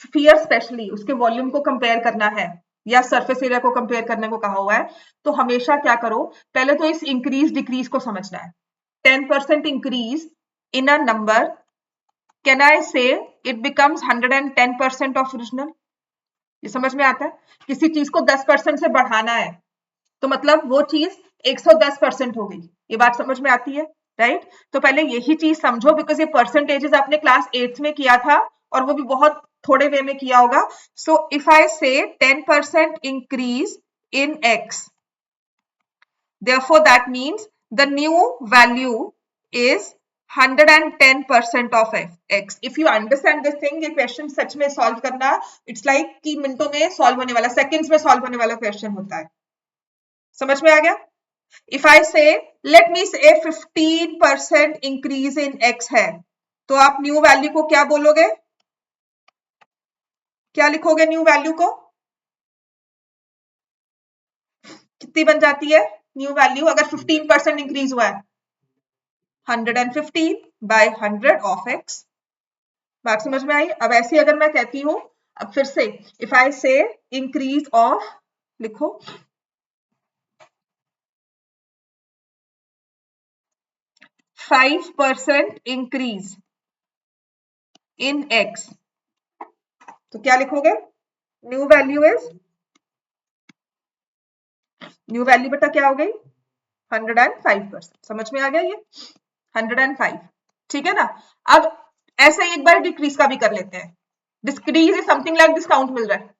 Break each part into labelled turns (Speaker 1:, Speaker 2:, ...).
Speaker 1: Sphere specially उसके volume को compare करना है या सरफेस एरिया को कंपेयर करने को कहा हुआ है, तो हमेशा क्या करो, पहले तो इस इंक्रीज डिक्रीज को समझना है। 10% increase in a number, can I से इट बिकम्स 110% ऑफ ओरिजिनल? ये समझ में आता है? किसी चीज को 10% से बढ़ाना है तो मतलब वो चीज 110% हो गई। ये बात समझ में आती है, राइट? तो पहले यही चीज समझो, बिकॉज ये परसेंटेजेस आपने क्लास 8th में किया था और वो भी बहुत थोड़े वे में किया होगा। सो if I say 10% increase in x, therefore that means the new value is 110% of x. If you understand this thing, ये क्वेश्चन सच में सॉल्व करना इट्स लाइक कि मिनटों में सॉल्व होने वाला, सेकंड्स में सॉल्व होने वाला क्वेश्चन होता है। समझ में आ गया? If I say let me say 15% increase in x है, तो आप न्यू वैल्यू को क्या बोलोगे? क्या लिखोगे न्यू वैल्यू को? कितनी बन जाती है न्यू वैल्यू अगर 15% इंक्रीज हुआ है? 115 बाय 100 ऑफ x। बात समझ में आई? अब ऐसे अगर मैं कहती हूं, अब फिर से इफ आई से इंक्रीज ऑफ, लिखो 5% इंक्रीज इन x, तो क्या लिखोगे? New value is, new value बेटा क्या हो गई? 105%। समझ में आ गया ये? 105, ठीक है ना? अब ऐसे ही एक बार डिक्रीज का भी कर लेते हैं। Decrease is something like discount मिल रहा है,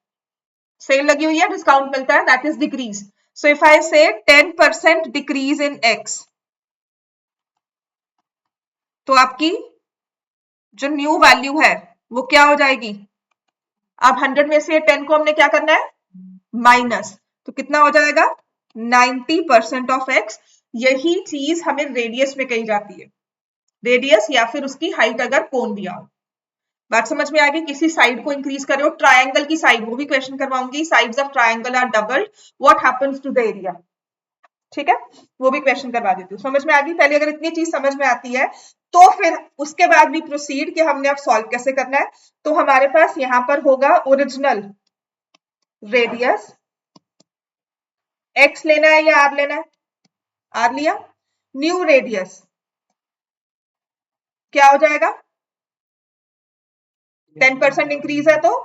Speaker 1: सेल लगी हुई है, डिस्काउंट मिलता है, that is decrease. So if I say 10% decrease in x, तो आपकी जो न्यू वैल्यू है वो क्या हो जाएगी? अब 100 में से 10 को हमने क्या करना है? माइनस, तो कितना हो जाएगा? 90% ऑफ x। यही चीज हमें रेडियस में कही जाती है, रेडियस या फिर उसकी हाइट अगर कोण दिया हो। बात समझ में आ गई? किसी साइड को इंक्रीज कर रहे हो, ट्रायंगल की साइड, वो भी क्वेश्चन करवाऊंगी, sides of triangle are doubled, what happens to the area, ठीक है? वो भी क्वेश्चन करवा देती हूँ। समझ में आ गई? पहले अगर इतनी चीज समझ में आती है तो फिर उसके बाद भी प्रोसीड कि हमने अब सॉल्व कैसे करना है। तो हमारे पास यहां पर होगा ओरिजिनल रेडियस, x लेना है या r लेना है? r लिया। न्यू रेडियस क्या हो जाएगा? 10% इंक्रीज है तो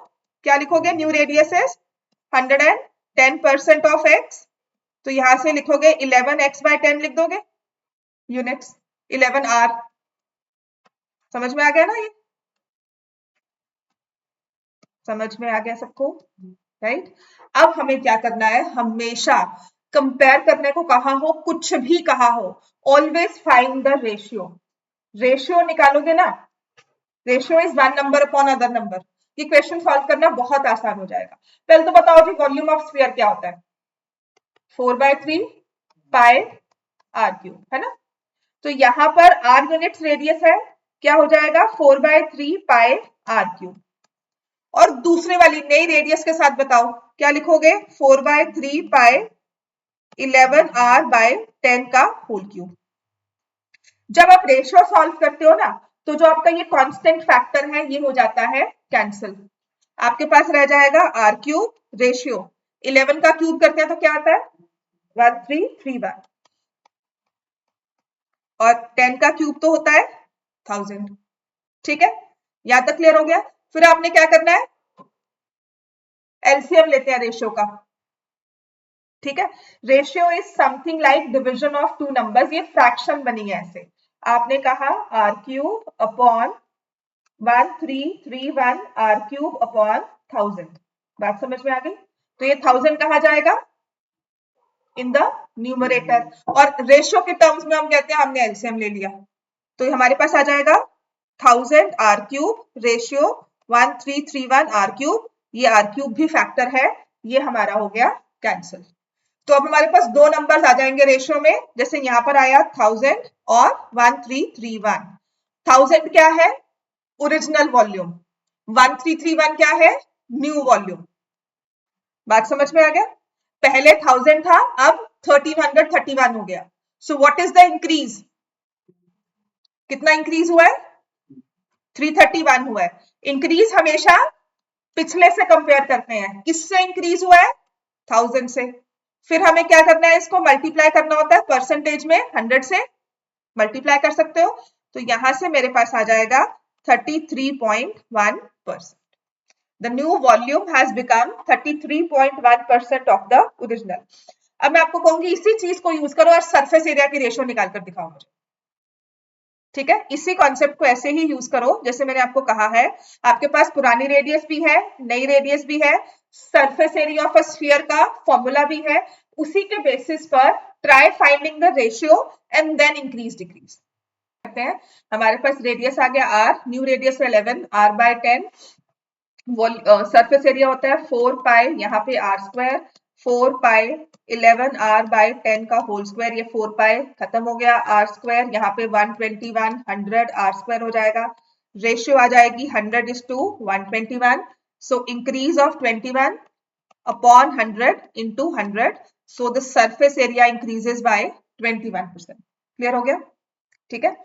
Speaker 1: क्या लिखोगे? New radius is 110% of x, तो यहां से लिखोगे 11x/10 लिख दोगे यूनिट्स, 11r। समझ में आ गया ना? ये समझ में आ गया सबको, राइट? अब हमें क्या करना है, हमेशा कंपेयर करने को कहा हो, कुछ भी कहा हो, always find the ratio. Ratio निकालोगे ना, ratio is one number upon other number, ये क्वेश्चन सॉल्व करना बहुत आसान हो जाएगा। पहले तो बताओ जी वॉल्यूम ऑफ स्फीयर क्या होता है? 4/3 पाई आर क्यूब, है ना? तो यहां पर r यूनिट्स रेडियस है, क्या हो जाएगा? 4/3 पाई आर क्यूब। और दूसरे वाली नई रेडियस के साथ बताओ क्या लिखोगे? 4/3 पाई 11r/10 का होल क्यूब। जब आप रेशियो सॉल्व करते हो ना, तो जो आपका ये कांस्टेंट फैक्टर है ये हो जाता है कैंसिल, आपके पास रह जाएगा आर क्यूब रेशियो 11 का क्यूब करते हैं तो क्या आता है? 1331, और 10 का क्यूब तो होता है 1000। ठीक है, यहां तक क्लियर हो गया? फिर आपने क्या करना है? एलसीएम लेते हैं रेशियो का। ठीक है, ratio is something like division of two numbers, ये फ्रैक्शन बनी है ऐसे। आपने कहा r cube upon 1331 r cube upon 1000, बात समझ में आ गई? तो ये 1000 कहा जाएगा इन द न्यूमरेटर, और रेशियो के टर्म्स में हम कहते हैं हमने एलसीएम ले लिया, तो हमारे पास आ जाएगा 1000 r cube ratio 1331 r cube, ये आर क्यूब भी फैक्टर है, ये हमारा हो गया कैंसिल। तो अब हमारे पास दो नंबर्स आ जाएंगे रेशियो में, जैसे यहां पर आया 1000 और 1331। 1000 क्या है? ओरिजिनल वॉल्यूम, 1331 क्या है? New volume. बात समझ में आ गया? पहले 1000 था, अब 1331 हो गया। So what is the increase? कितना इंक्रीज हुआ है? 331 हुआ है। इंक्रीज हमेशा पिछले से कंपेयर करते हैं, किससे इंक्रीज हुआ है, 1000 से। फिर हमें क्या करना है, इसको मल्टीप्लाई करना होता है परसेंटेज में, 100 से मल्टीप्लाई कर सकते हो, तो यहां से मेरे पास आ जाएगा 33.1%. The new volume has become 33.1% of the original. अब मैं आपको कहूंगी इसी चीज को यूज करो और सरफेस एरिया की रेशियो निकाल कर दिखाओ मुझे, ठीक है। इसी कॉन्सेप्ट को ऐसे ही यूज करो जैसे मैंने आपको कहा है, आपके पास पुरानी रेडियस भी है, नई रेडियस भी है, surface area of a sphere का फॉर्मूला भी है, उसी के बेसिस पर try finding the ratio and then increase decrease करते हैं। हमारे पास रेडियस आ गया r, new radius 11, r/10, surface area होता है 4 पाई, यहाँ पे r स्क्वायर, 4 पाई 11r/10 का होल स्क्वायर, ये 4 पाई खत्म हो गया, r स्क्वायर यहाँ पे 121, 100 r स्क्वायर हो जाएगा, रेशियो आ जाएगी 100:121, so increase of 21 upon 100 into 100, so the surface area increases by 21%. Clear हो गया, ठीक है।